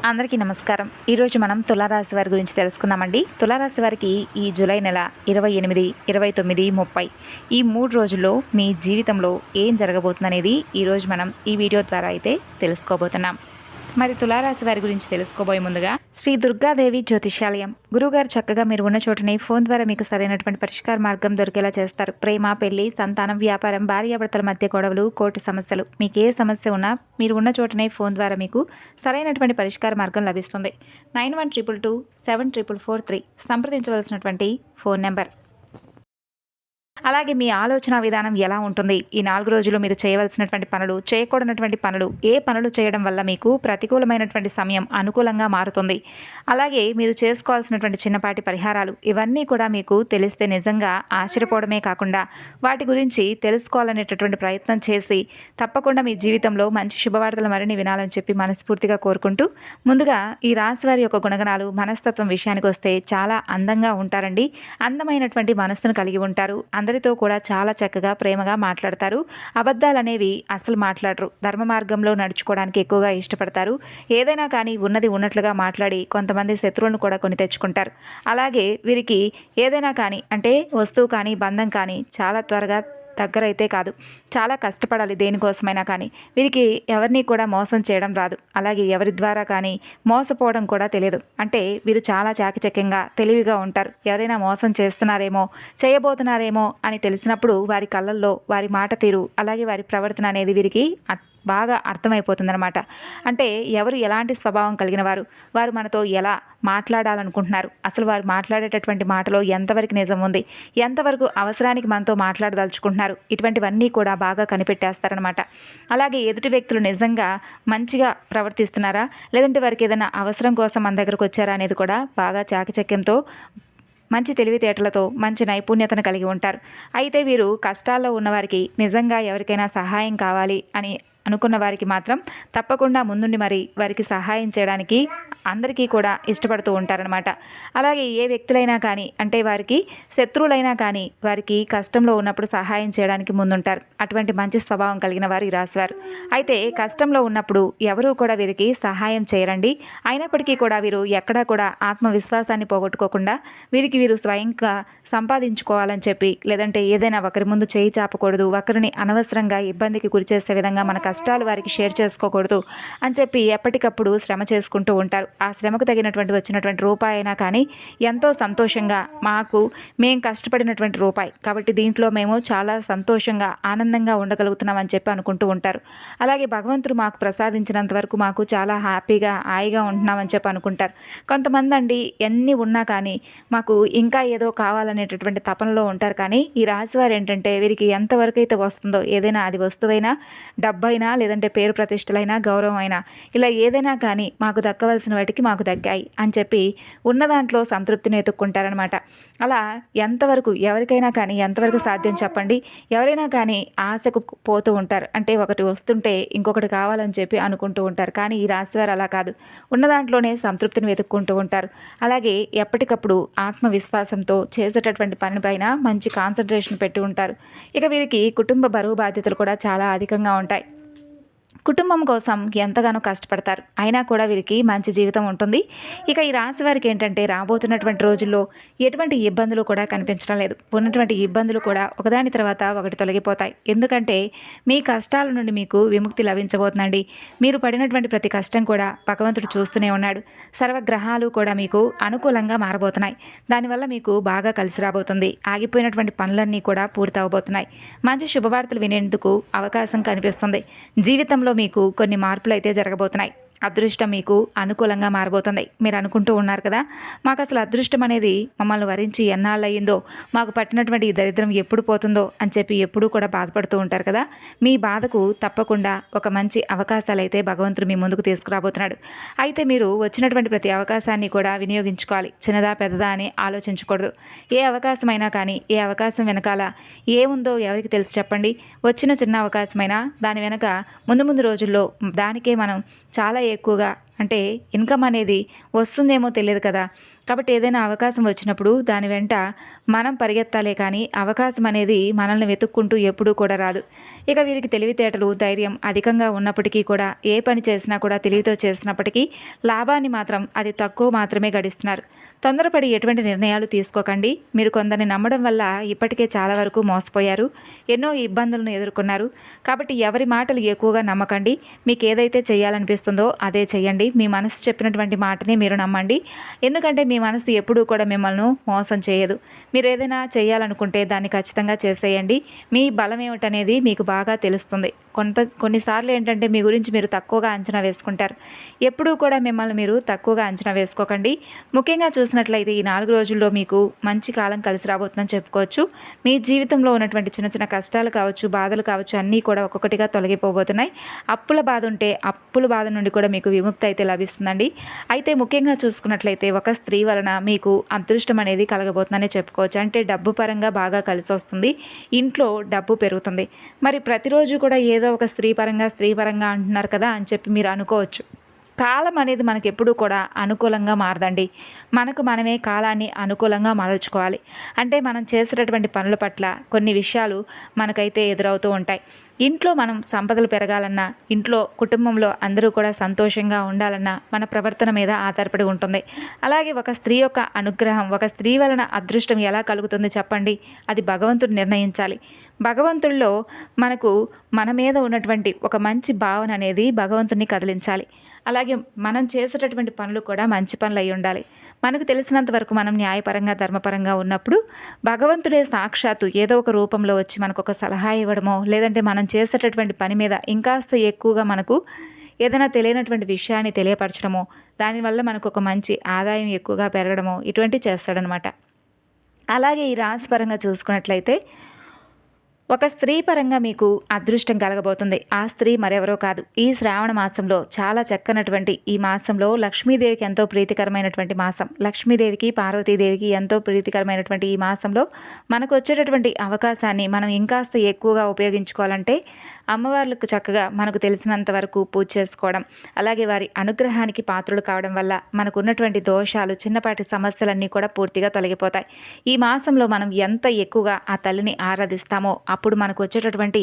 అందరికీ నమస్కారం. ఈరోజు మనం తులారాశి వారి గురించి తెలుసుకుందామండి. తులారాశి వారికి ఈ జూలై నెల 28, 29, 30 ఈ 3 రోజుల్లో మీ జీవితంలో ఏం జరగబోతుందనేది ఈరోజు మనం ఈ వీడియో ద్వారా అయితే తెలుసుకోబోతున్నాం. మరి తులారాశి వారి గురించి తెలుసుకోబోయే ముందుగా శ్రీ దుర్గాదేవి జ్యోతిష్యాలయం గురువుగారు చక్కగా మీరు ఉన్న చోటనే ఫోన్ ద్వారా మీకు సరైనటువంటి పరిష్కార మార్గం దొరికేలా చేస్తారు. ప్రేమ, పెళ్లి, సంతానం, వ్యాపారం, భార్యాభర్తల మధ్య గొడవలు, కోర్టు సమస్యలు, మీకు ఏ సమస్య ఉన్నా మీరు ఉన్న చోటనే ఫోన్ ద్వారా మీకు సరైనటువంటి పరిష్కార మార్గం లభిస్తుంది. 9122274443 సంప్రదించవలసినటువంటి ఫోన్ నెంబర్. అలాగే మీ ఆలోచన విధానం ఎలా ఉంటుంది, ఈ 4 రోజులు మీరు చేయవలసినటువంటి పనులు, చేయకూడనటువంటి పనులు, ఏ పనులు చేయడం వల్ల మీకు ప్రతికూలమైనటువంటి సమయం అనుకూలంగా మారుతుంది, అలాగే మీరు చేసుకోవాల్సినటువంటి చిన్నపాటి పరిహారాలు, ఇవన్నీ కూడా మీకు తెలిస్తే నిజంగా ఆశ్చర్యపోవడమే కాకుండా వాటి గురించి తెలుసుకోవాలనేటటువంటి ప్రయత్నం చేసి తప్పకుండా మీ జీవితంలో మంచి శుభవార్తలు మరిన్ని వినాలని చెప్పి మనస్ఫూర్తిగా కోరుకుంటూ, ముందుగా ఈ రాశి వారి యొక్క గుణగణాలు, మనస్తత్వం విషయానికి వస్తే చాలా అందంగా ఉంటారండి. అందమైనటువంటి మనస్సును కలిగి ఉంటారు. అందరితో కూడా చాలా చక్కగా ప్రేమగా మాట్లాడతారు. అబద్ధాలు అనేవి అసలు మాట్లాడరు. ధర్మ మార్గంలో నడుచుకోవడానికి ఎక్కువగా ఇష్టపడతారు. ఏదైనా కానీ ఉన్నది ఉన్నట్లుగా మాట్లాడి కొంతమంది శత్రువులను కూడా కొని తెచ్చుకుంటారు. అలాగే వీరికి ఏదైనా కానీ అంటే వస్తువు కానీ బంధం కానీ చాలా త్వరగా దగ్గరైతే కాదు, చాలా కష్టపడాలి దేనికోసమైనా కానీ. వీరికి ఎవరిని కూడా మోసం చేయడం రాదు. అలాగే ఎవరి ద్వారా కానీ మోసపోవడం కూడా తెలియదు. అంటే వీరు చాలా చాకచక్యంగా తెలివిగా ఉంటారు. ఎవరైనా మోసం చేస్తున్నారేమో, చేయబోతున్నారేమో అని తెలిసినప్పుడు వారి కళ్ళల్లో వారి మాట తీరు, అలాగే వారి ప్రవర్తన అనేది వీరికి బాగా అర్థమైపోతుందన్నమాట. అంటే ఎవరు ఎలాంటి స్వభావం కలిగిన వారు, వారు మనతో ఎలా మాట్లాడాలనుకుంటున్నారు, అసలు వారు మాట్లాడేటటువంటి మాటలో ఎంతవరకు నిజం ఉంది, ఎంతవరకు అవసరానికి మనతో మాట్లాడదలుచుకుంటున్నారు, ఇటువంటివన్నీ కూడా బాగా కనిపెట్టేస్తారనమాట. అలాగే ఎదుటి వ్యక్తులు నిజంగా మంచిగా ప్రవర్తిస్తున్నారా, లేదంటే వారికి ఏదైనా అవసరం కోసం మన దగ్గరకు వచ్చారా అనేది కూడా బాగా చాకచక్యంతో, మంచి తెలివితేటలతో, మంచి నైపుణ్యతను కలిగి ఉంటారు. అయితే వీరు కష్టాల్లో ఉన్నవారికి, నిజంగా ఎవరికైనా సహాయం కావాలి అని అనుకున్న వారికి మాత్రం తప్పకుండా ముందుండి మరి వారికి సహాయం చేయడానికి అందరికీ కూడా ఇష్టపడుతూ ఉంటారనమాట. అలాగే ఏ వ్యక్తులైనా కానీ, అంటే వారికి శత్రువులైనా కానీ వారికి కష్టంలో ఉన్నప్పుడు సహాయం చేయడానికి ముందుంటారు. అటువంటి మంచి స్వభావం కలిగిన వారు ఈ రాశివారు. అయితే కష్టంలో ఉన్నప్పుడు ఎవరూ కూడా వీరికి సహాయం చేయరండి. అయినప్పటికీ కూడా వీరు ఎక్కడా కూడా ఆత్మవిశ్వాసాన్ని పోగొట్టుకోకుండా వీరు స్వయంగా సంపాదించుకోవాలని చెప్పి, లేదంటే ఏదైనా ఒకరి ముందు చేయి చాపకూడదు, ఒకరిని అనవసరంగా ఇబ్బందికి గురి చేసే విధంగా మన కష్టాలు వారికి షేర్ చేసుకోకూడదు అని చెప్పి ఎప్పటికప్పుడు శ్రమ చేసుకుంటూ ఉంటారు. ఆ శ్రమకు తగినటువంటి వచ్చినటువంటి రూపాయి అయినా కానీ ఎంతో సంతోషంగా, మేము కష్టపడినటువంటి రూపాయి కాబట్టి దీంట్లో మేము చాలా సంతోషంగా, ఆనందంగా ఉండగలుగుతున్నామని చెప్పి అనుకుంటూ ఉంటారు. అలాగే భగవంతుడు మాకు ప్రసాదించినంత వరకు మాకు చాలా హ్యాపీగా, హాయిగా ఉంటున్నామని చెప్పి అనుకుంటారు. కొంతమంది అండి ఎన్ని ఉన్నా కానీ మాకు ఇంకా ఏదో కావాలనేటటువంటి తపనలో ఉంటారు. కానీ ఈ రాశివారు ఏంటంటే వీరికి ఎంతవరకు అయితే వస్తుందో, ఏదైనా అది వస్తువైనా, డబ్బైనా, లేదంటే పేరు ప్రతిష్టలైనా, గౌరవం అయినా, ఇలా ఏదైనా కానీ మాకు దక్కవలసిన వాటికి మాకు దక్కాయి అని చెప్పి ఉన్న దాంట్లో సంతృప్తిని ఎత్తుక్కుంటారనమాట. అలా ఎంతవరకు ఎవరికైనా కానీ ఎంతవరకు సాధ్యం చెప్పండి. ఎవరైనా కానీ ఆశకు పోతూ ఉంటారు. అంటే ఒకటి వస్తుంటే ఇంకొకటి కావాలని చెప్పి అనుకుంటూ ఉంటారు. కానీ ఈ రాశివారు అలా కాదు, ఉన్న దాంట్లోనే సంతృప్తిని వెతుక్కుంటూ ఉంటారు. అలాగే ఎప్పటికప్పుడు ఆత్మవిశ్వాసంతో చేసేటటువంటి పనిపైన మంచి కాన్సన్ట్రేషన్ పెట్టి ఉంటారు. ఇక వీరికి కుటుంబ బరువు బాధ్యతలు కూడా చాలా అధికంగా ఉంటాయి. కుటుంబం కోసం ఎంతగానో కష్టపడతారు. అయినా కూడా వీరికి మంచి జీవితం ఉంటుంది. ఇక ఈ రాశి వారికి ఏంటంటే రాబోతున్నటువంటి రోజుల్లో ఎటువంటి ఇబ్బందులు కూడా కనిపించడం లేదు. ఉన్నటువంటి ఇబ్బందులు కూడా ఒకదాని తర్వాత ఒకటి తొలగిపోతాయి. ఎందుకంటే మీ కష్టాల నుండి మీకు విముక్తి లభించబోతుందండి. మీరు పడినటువంటి ప్రతి కష్టం కూడా భగవంతుడు చూస్తూనే ఉన్నాడు. సర్వగ్రహాలు కూడా మీకు అనుకూలంగా మారబోతున్నాయి. దానివల్ల మీకు బాగా కలిసి రాబోతుంది. ఆగిపోయినటువంటి పనులన్నీ కూడా పూర్తి అవబోతున్నాయి. మంచి శుభవార్తలు వినేందుకు అవకాశం కనిపిస్తుంది. జీవితంలో మీకు కొన్ని మార్పులు అయితే జరగబోతున్నాయి. అదృష్టం మీకు అనుకూలంగా మారబోతుంది. మీరు అనుకుంటూ ఉన్నారు కదా, మాకు అసలు అదృష్టం అనేది మమ్మల్ని వరించి ఎన్నాళ్ళు అయ్యిందో, మాకు పట్టినటువంటి ఈ దరిద్రం ఎప్పుడు పోతుందో అని చెప్పి ఎప్పుడూ కూడా బాధపడుతూ ఉంటారు కదా. మీ బాధకు తప్పకుండా ఒక మంచి అవకాశాలు అయితే భగవంతుడు మీ ముందుకు తీసుకురాబోతున్నాడు. అయితే మీరు వచ్చినటువంటి ప్రతి అవకాశాన్ని కూడా వినియోగించుకోవాలి. చిన్నదా పెద్దదా అని ఆలోచించకూడదు. ఏ అవకాశమైనా కానీ, ఏ అవకాశం వెనకాల ఏముందో ఎవరికి తెలిసి చెప్పండి. వచ్చిన చిన్న అవకాశమైనా దాని వెనక ముందు రోజుల్లో దానికే మనం చాలా ఎక్కువగా అంటే ఇన్కమ్ అనేది వస్తుందేమో తెలియదు కదా. కాబట్టి ఏదైనా అవకాశం వచ్చినప్పుడు దాని వెంట మనం పరిగెత్తాలే కానీ అవకాశం అనేది మనల్ని వెతుక్కుంటూ ఎప్పుడూ కూడా రాదు. ఇక వీరికి తెలివితేటలు, ధైర్యం అధికంగా ఉన్నప్పటికీ కూడా ఏ పని చేసినా కూడా తెలివితో చేసినప్పటికీ లాభాన్ని మాత్రం అది తక్కువ మాత్రమే గడిస్తున్నారు. తొందరపడి ఎటువంటి నిర్ణయాలు తీసుకోకండి. మీరు కొందరిని నమ్మడం వల్ల ఇప్పటికే చాలా వరకు మోసపోయారు, ఎన్నో ఇబ్బందులను ఎదుర్కొన్నారు. కాబట్టి ఎవరి మాటలు ఎక్కువగా నమ్మకండి. మీకు ఏదైతే చేయాలనిపిస్తుందో అదే చేయండి. మీ మనసు చెప్పినటువంటి మాటనే మీరు నమ్మండి. ఎందుకంటే మీ మనసు ఎప్పుడూ కూడా మిమ్మల్ని మోసం చేయదు. మీరు ఏదైనా చేయాలనుకుంటే దాన్ని ఖచ్చితంగా చేసేయండి. మీ బలం ఏమిటనేది మీకు బాగా తెలుస్తుంది. కొన్నిసార్లు ఏంటంటే మీ గురించి మీరు తక్కువగా అంచనా వేసుకుంటారు. ఎప్పుడూ కూడా మిమ్మల్ని మీరు తక్కువగా అంచనా వేసుకోకండి. ముఖ్యంగా చూసినట్లయితే ఈ 4 రోజుల్లో మీకు మంచి కాలం కలిసి రాబోతుందని చెప్పుకోవచ్చు. మీ జీవితంలో ఉన్నటువంటి చిన్న చిన్న కష్టాలు కావచ్చు, బాధలు కావచ్చు అన్నీ కూడా ఒక్కొక్కటిగా తొలగిపోబోతున్నాయి. అప్పుల బాధ ఉంటే అప్పుల బాధ నుండి కూడా మీకు విముక్తి అయితే లభిస్తుందండి. అయితే ముఖ్యంగా చూసుకున్నట్లయితే ఒక స్త్రీ వలన మీకు అదృష్టం అనేది కలగబోతుందనే చెప్పుకోవచ్చు. అంటే డబ్బు పరంగా బాగా కలిసి వస్తుంది. ఇంట్లో డబ్బు పెరుగుతుంది. మరి ప్రతిరోజు కూడా ఏదో ఒక స్త్రీ పరంగా అంటున్నారు కదా అని చెప్పి మీరు అనుకోవచ్చు. కాలం అనేది మనకి ఎప్పుడూ కూడా అనుకూలంగా మారదండి. మనకు మనమే కాలాన్ని అనుకూలంగా మలచుకోవాలి. అంటే మనం చేసేటటువంటి పనుల పట్ల కొన్ని విషయాలు మనకైతే ఎదురవుతూ ఉంటాయి. ఇంట్లో మనం సంపదలు పెరగాలన్నా, ఇంట్లో కుటుంబంలో అందరూ కూడా సంతోషంగా ఉండాలన్నా మన ప్రవర్తన మీద ఆధారపడి ఉంటుంది. అలాగే ఒక స్త్రీ యొక్క అనుగ్రహం, ఒక స్త్రీ వలన అదృష్టం ఎలా కలుగుతుంది చెప్పండి? అది భగవంతుడు నిర్ణయించాలి. భగవంతుడిలో మనకు మన మీద ఉన్నటువంటి ఒక మంచి భావన అనేది భగవంతుడిని కదిలించాలి. అలాగే మనం చేసేటటువంటి పనులు కూడా మంచి పనులు అయి ఉండాలి. మనకు తెలిసినంత వరకు మనం న్యాయపరంగా, ధర్మపరంగా ఉన్నప్పుడు భగవంతుడే సాక్షాత్తు ఏదో ఒక రూపంలో వచ్చి మనకు ఒక సలహా ఇవ్వడమో, లేదంటే మనం చేసేటటువంటి పని మీద ఇంకాస్త ఎక్కువగా మనకు ఏదైనా తెలియనటువంటి విషయాన్ని తెలియపరచడమో, దానివల్ల మనకు ఒక మంచి ఆదాయం ఎక్కువగా పెరగడమో ఇటువంటివి చేస్తాడనమాట. అలాగే ఈ రాశిపరంగా చూసుకున్నట్లయితే ఒక స్త్రీ పరంగా మీకు అదృష్టం కలగబోతుంది. ఆ స్త్రీ మరెవరో కాదు, ఈ శ్రావణ మాసంలో చాలా చక్కనటువంటి ఈ మాసంలో లక్ష్మీదేవికి ఎంతో ప్రీతికరమైనటువంటి మాసం. లక్ష్మీదేవికి, పార్వతీదేవికి ఎంతో ప్రీతికరమైనటువంటి ఈ మాసంలో మనకు వచ్చేటటువంటి అవకాశాన్ని మనం ఇంకాస్త ఎక్కువగా ఉపయోగించుకోవాలంటే అమ్మవార్లకు చక్కగా మనకు తెలిసినంత వరకు పూజ చేసుకోవడం, అలాగే వారి అనుగ్రహానికి పాత్రులు కావడం వల్ల మనకు ఉన్నటువంటి దోషాలు, చిన్నపాటి సమస్యలన్నీ కూడా పూర్తిగా తొలగిపోతాయి. ఈ మాసంలో మనం ఎంత ఎక్కువగా ఆ తల్లిని ఆరాధిస్తామో అప్పుడు మనకు వచ్చేటటువంటి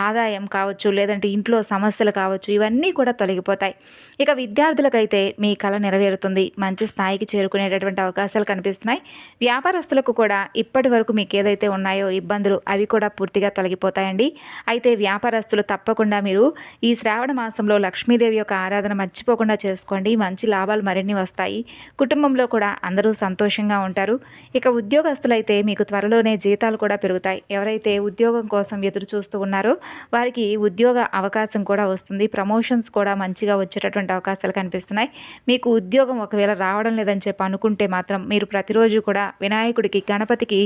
ఆదాయం కావచ్చు, లేదంటే ఇంట్లో సమస్యలు కావచ్చు, ఇవన్నీ కూడా తొలగిపోతాయి. ఇక విద్యార్థులకైతే మీ కళ నెరవేరుతుంది. మంచి స్థాయికి చేరుకునేటటువంటి అవకాశాలు కనిపిస్తున్నాయి. వ్యాపారస్తులకు కూడా ఇప్పటి వరకు మీకు ఏదైతే ఉన్నాయో ఇబ్బందులు అవి కూడా పూర్తిగా తొలగిపోతాయండి. అయితే వ్యాపారస్తులు తప్పకుండా మీరు ఈ శ్రావణ మాసంలో లక్ష్మీదేవి యొక్క ఆరాధన మర్చిపోకుండా చేసుకోండి. మంచి లాభాలు మరిన్ని వస్తాయి. కుటుంబంలో కూడా అందరూ సంతోషంగా ఉంటారు. ఇక ఉద్యోగస్తులైతే మీకు త్వరలోనే జీతాలు కూడా పెరుగుతాయి. ఎవరైతే ఉద్యోగం కోసం ఎదురు చూస్తూ ఉన్నారో వారికి ఉద్యోగ అవకాశం కూడా వస్తుంది. ప్రమోషన్స్ కూడా మంచిగా వచ్చేటటువంటి అవకాశాలు కనిపిస్తున్నాయి. మీకు ఉద్యోగం ఒకవేళ రావడం లేదని చెప్పి అనుకుంటే మాత్రం మీరు ప్రతిరోజు కూడా వినాయకుడికి, గణపతికి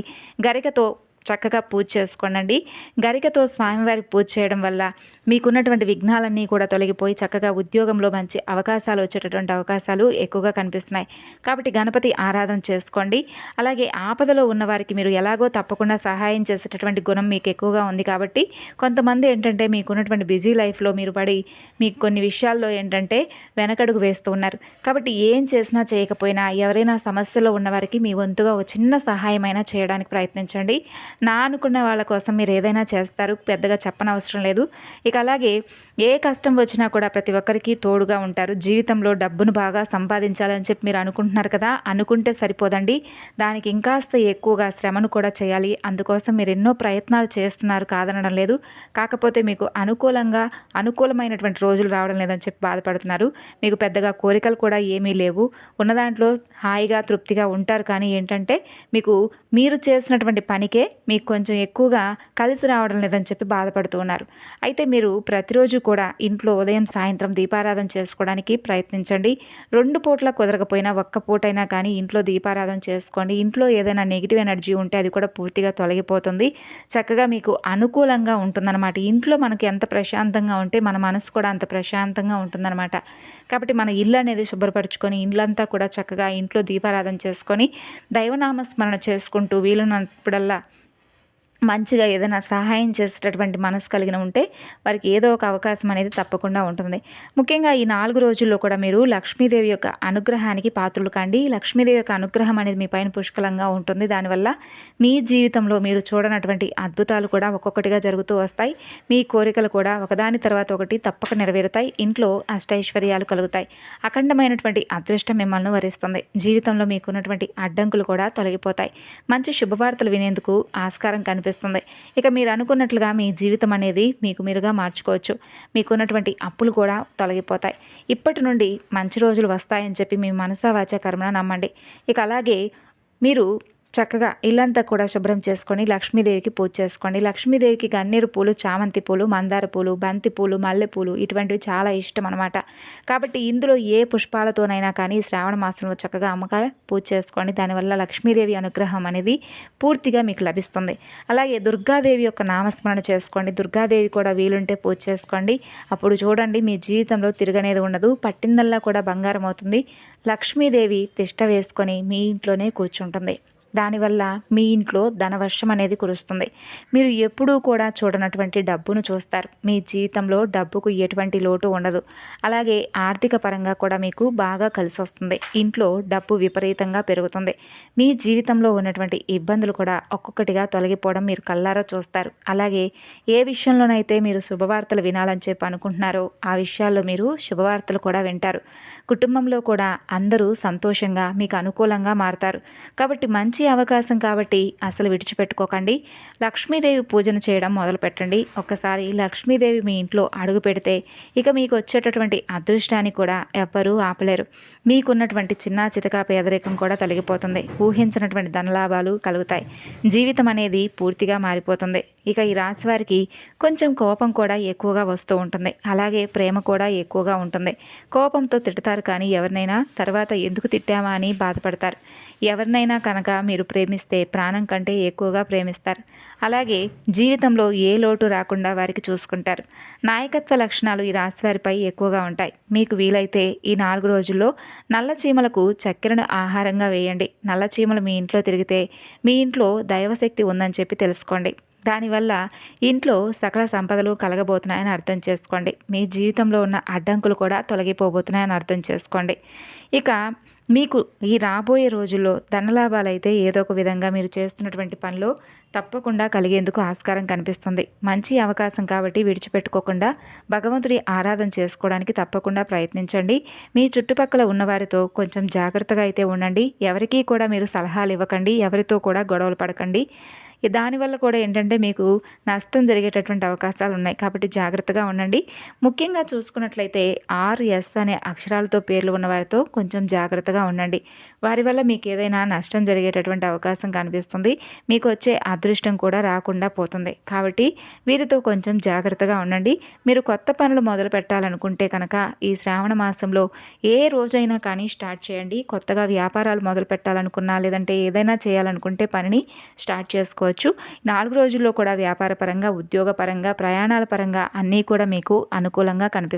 గరికతో చక్కగా పూజ చేసుకోండి. గరికతో స్వామివారికి పూజ చేయడం వల్ల మీకున్నటువంటి విఘ్నాలన్నీ కూడా తొలగిపోయి చక్కగా ఉద్యోగంలో మంచి అవకాశాలు వచ్చేటటువంటి అవకాశాలు ఎక్కువగా కనిపిస్తున్నాయి. కాబట్టి గణపతి ఆరాధన చేసుకోండి. అలాగే ఆపదలో ఉన్నవారికి మీరు ఎలాగో తప్పకుండా సహాయం చేసేటటువంటి గుణం మీకు ఎక్కువగా ఉంది. కాబట్టి కొంతమంది ఏంటంటే మీకున్నటువంటి బిజీ లైఫ్లో మీరు పడి మీకు కొన్ని విషయాల్లో ఏంటంటే వెనకడుగు వేస్తూ ఉన్నారు. కాబట్టి ఏం చేసినా చేయకపోయినా ఎవరైనా సమస్యలో ఉన్నవారికి మీ వంతుగా ఒక చిన్న సహాయమైనా చేయడానికి ప్రయత్నించండి. నా అనుకున్న వాళ్ళ కోసం మీరు ఏదైనా చేస్తారు, పెద్దగా చెప్పనవసరం లేదు. ఇక అలాగే ఏ కష్టం వచ్చినా కూడా ప్రతి ఒక్కరికి తోడుగా ఉంటారు. జీవితంలో డబ్బును బాగా సంపాదించాలని చెప్పి మీరు అనుకుంటున్నారు కదా, అనుకుంటే సరిపోదండి. దానికి ఇంకాస్త ఎక్కువగా శ్రమను కూడా చేయాలి. అందుకోసం మీరు ఎన్నో ప్రయత్నాలు చేస్తున్నారు, కాదనడం లేదు. కాకపోతే మీకు అనుకూలమైనటువంటి రోజులు రావడం లేదని చెప్పి బాధపడుతున్నారు. మీకు పెద్దగా కోరికలు కూడా ఏమీ లేవు. ఉన్న దాంట్లో హాయిగా తృప్తిగా ఉంటారు. కానీ ఏంటంటే మీకు మీరు చేసినటువంటి పనికే మీకు కొంచెం ఎక్కువగా కలిసి రావడం లేదని చెప్పి బాధపడుతూ ఉన్నారు. అయితే మీరు ప్రతిరోజు కూడా ఇంట్లో ఉదయం సాయంత్రం దీపారాధన చేసుకోవడానికి ప్రయత్నించండి. 2 పూట్ల కుదరకపోయినా ఒక్క పూటైనా కానీ ఇంట్లో దీపారాధన చేసుకోండి. ఇంట్లో ఏదైనా నెగిటివ్ ఎనర్జీ ఉంటే అది కూడా పూర్తిగా తొలగిపోతుంది. చక్కగా మీకు అనుకూలంగా ఉంటుందన్నమాట. ఇంట్లో మనకి ఎంత ప్రశాంతంగా ఉంటే మన మనసు కూడా అంత ప్రశాంతంగా ఉంటుందన్నమాట. కాబట్టి మన ఇల్లు అనేది శుభ్రపరచుకొని ఇల్లంతా కూడా చక్కగా ఇంట్లో దీపారాధన చేసుకొని దైవనామస్మరణ చేసుకుంటూ వీలున్నప్పుడల్లా మంచిగా ఏదైనా సహాయం చేసేటటువంటి మనసు కలిగిన ఉంటే వారికి ఏదో ఒక అవకాశం అనేది తప్పకుండా ఉంటుంది. ముఖ్యంగా ఈ 4 రోజుల్లో కూడా మీరు లక్ష్మీదేవి యొక్క అనుగ్రహానికి పాత్రులు కండి. లక్ష్మీదేవి యొక్క అనుగ్రహం అనేది మీ పైన పుష్కలంగా ఉంటుంది. దానివల్ల మీ జీవితంలో మీరు చూడనటువంటి అద్భుతాలు కూడా ఒక్కొక్కటిగా జరుగుతూ వస్తాయి. మీ కోరికలు కూడా ఒకదాని తర్వాత ఒకటి తప్పక నెరవేరుతాయి. ఇంట్లో అష్టైశ్వర్యాలు కలుగుతాయి. అఖండమైనటువంటి అదృష్టం మిమ్మల్ని వరిస్తుంది. జీవితంలో మీకున్నటువంటి అడ్డంకులు కూడా తొలగిపోతాయి. మంచి శుభవార్తలు వినేందుకు ఆస్కారం కనిపిస్తుంది. ఇక మీరు అనుకున్నట్లుగా మీ జీవితం అనేది మీకు మీరుగా మార్చుకోవచ్చు. మీకున్నటువంటి అప్పులు కూడా తొలగిపోతాయి. ఇప్పటి నుండి మంచి రోజులు వస్తాయని చెప్పి మీ మనసా వాచా కర్మన నమ్మండి. ఇక అలాగే మీరు చక్కగా ఇల్లంతా కూడా శుభ్రం చేసుకొని లక్ష్మీదేవికి పూజ చేసుకోండి. లక్ష్మీదేవికి గన్నేరు పూలు, చామంతి పూలు, మందార పూలు, బంతి పూలు, మల్లెపూలు ఇటువంటివి చాలా ఇష్టం అనమాట. కాబట్టి ఇందులో ఏ పుష్పాలతోనైనా కానీ శ్రావణ మాసంలో చక్కగా అమ్మకాయ పూజ చేసుకోండి. దానివల్ల లక్ష్మీదేవి అనుగ్రహం అనేది పూర్తిగా మీకు లభిస్తుంది. అలాగే దుర్గాదేవి యొక్క నామస్మరణ చేసుకోండి. దుర్గాదేవి కూడా వీలుంటే పూజ చేసుకోండి. అప్పుడు చూడండి మీ జీవితంలో తిరగనేది ఉండదు. పట్టిందల్లా కూడా బంగారం అవుతుంది. లక్ష్మీదేవి తిష్ట వేసుకొని మీ ఇంట్లోనే కూర్చుంటుంది. దానివల్ల మీ ఇంట్లో ధనవర్షం అనేది కురుస్తుంది. మీరు ఎప్పుడూ కూడా చూడనటువంటి డబ్బును చూస్తారు. మీ జీవితంలో డబ్బుకు ఎటువంటి లోటు ఉండదు. అలాగే ఆర్థిక పరంగా కూడా మీకు బాగా కలిసి వస్తుంది. ఇంట్లో డబ్బు విపరీతంగా పెరుగుతుంది. మీ జీవితంలో ఉన్నటువంటి ఇబ్బందులు కూడా ఒక్కొక్కటిగా తొలగిపోవడం మీరు కళ్ళారా చూస్తారు. అలాగే ఏ విషయంలోనైతే మీరు శుభవార్తలు వినాలని చెప్పి అనుకుంటున్నారో ఆ విషయాల్లో మీరు శుభవార్తలు కూడా వింటారు. కుటుంబంలో కూడా అందరూ సంతోషంగా మీకు అనుకూలంగా మారతారు. కాబట్టి మంచి అవకాశం కాబట్టి అసలు విడిచిపెట్టుకోకండి. లక్ష్మీదేవి పూజను చేయడం మొదలుపెట్టండి. ఒక్కసారి లక్ష్మీదేవి మీ ఇంట్లో అడుగు పెడితే ఇక మీకు వచ్చేటటువంటి అదృష్టాన్ని కూడా ఎవ్వరూ ఆపలేరు. మీకున్నటువంటి చిన్న చితక పేదరికం కూడా తొలగిపోతుంది. ఊహించినటువంటి ధనలాభాలు కలుగుతాయి. జీవితం అనేది పూర్తిగా మారిపోతుంది. ఇక ఈ రాశి వారికి కొంచెం కోపం కూడా ఎక్కువగా వస్తూ ఉంటుంది. అలాగే ప్రేమ కూడా ఎక్కువగా ఉంటుంది. కోపంతో తిడతారు కానీ ఎవరినైనా తర్వాత ఎందుకు తిట్టామా అని బాధపడతారు. ఎవరినైనా కనుక మీరు ప్రేమిస్తే ప్రాణం కంటే ఎక్కువగా ప్రేమిస్తారు. అలాగే జీవితంలో ఏ లోటు రాకుండా వారికి చూసుకుంటారు. నాయకత్వ లక్షణాలు ఈ రాశి వారిపై ఎక్కువగా ఉంటాయి. మీకు వీలైతే ఈ 4 రోజుల్లో నల్ల చీమలకు చక్కెరను ఆహారంగా వేయండి. నల్ల చీమలు మీ ఇంట్లో తిరిగితే మీ ఇంట్లో దైవశక్తి ఉందని చెప్పి తెలుసుకోండి. దానివల్ల ఇంట్లో సకల సంపదలు కలగబోతున్నాయని అర్థం చేసుకోండి. మీ జీవితంలో ఉన్న అడ్డంకులు కూడా తొలగిపోబోతున్నాయని అర్థం చేసుకోండి. ఇక మీకు ఈ రాబోయే రోజుల్లో ధనలాభాలు అయితే ఏదో ఒక విధంగా మీరు చేస్తున్నటువంటి పనిలో తప్పకుండా కలిగేందుకు ఆస్కారం కనిపిస్తుంది. మంచి అవకాశం కాబట్టి విడిచిపెట్టుకోకుండా భగవంతుడి ఆరాధన చేసుకోవడానికి తప్పకుండా ప్రయత్నించండి. మీ చుట్టుపక్కల ఉన్నవారితో కొంచెం జాగ్రత్తగా అయితే ఉండండి. ఎవరికీ కూడా మీరు సలహాలు ఇవ్వకండి. ఎవరితో కూడా గొడవలు పడకండి. దానివల్ల కూడా ఏంటంటే మీకు నష్టం జరిగేటటువంటి అవకాశాలు ఉన్నాయి. కాబట్టి జాగ్రత్తగా ఉండండి. ముఖ్యంగా చూసుకున్నట్లయితే ఆర్ఎస్ అనే అక్షరాలతో పేర్లు ఉన్న వారితో కొంచెం జాగ్రత్తగా ఉండండి. వారి వల్ల మీకు ఏదైనా నష్టం జరిగేటటువంటి అవకాశం కనిపిస్తుంది. మీకు వచ్చే అదృష్టం కూడా రాకుండా పోతుంది. కాబట్టి వీరితో కొంచెం జాగ్రత్తగా ఉండండి. మీరు కొత్త పనులు మొదలు పెట్టాలనుకుంటే కనుక ఈ శ్రావణ మాసంలో ఏ రోజైనా కానీ స్టార్ట్ చేయండి. కొత్తగా వ్యాపారాలు మొదలు పెట్టాలనుకున్నా లేదంటే ఏదైనా చేయాలనుకుంటే పనిని స్టార్ట్ చేసుకోవచ్చు. 4 రోజుల్లో కూడా వ్యాపార పరంగా, ఉద్యోగ పరంగా, ప్రయాణాల పరంగా అన్నీ కూడా మీకు అనుకూలంగా కనిపిస్తుంది.